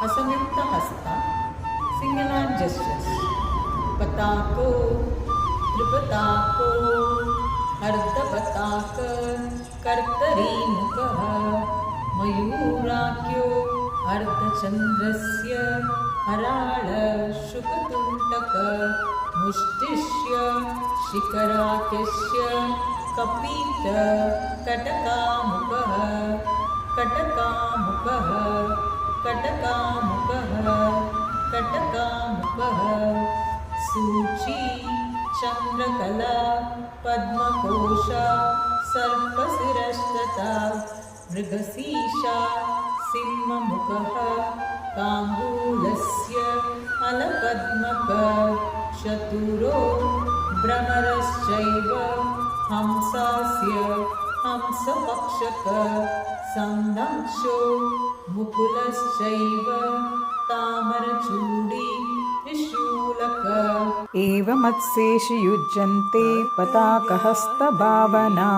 असंयुक्तहस्ता, single hand gestures. पताको, त्रिपताको, अर्धपताक, कर्तरीमुखः, मयूराख्यो, अर्धचन्द्रस्य, हराळशुकतुण्डक, मुष्टिष्य, शिखराख्यस्य, कपीत, कटकामुखः, कटकामुखः, कटकामुखः, कटकामुखः, सूची, चन्द्रकला, पद्मकोशा, सर्पशिरस्तथा, मृगशीर्षा, सिंहमुखः, ताम्बूलस्य, अलपद्मक, चतुरो, भ्रमरश्चैव, हंसास्य, हंसपक्षक, संदंशो, मुकुलश्चैव, तामरचूडी, त्रिशूलक। एवमत्सेषु युज्यन्ते पताकहस्तभावना।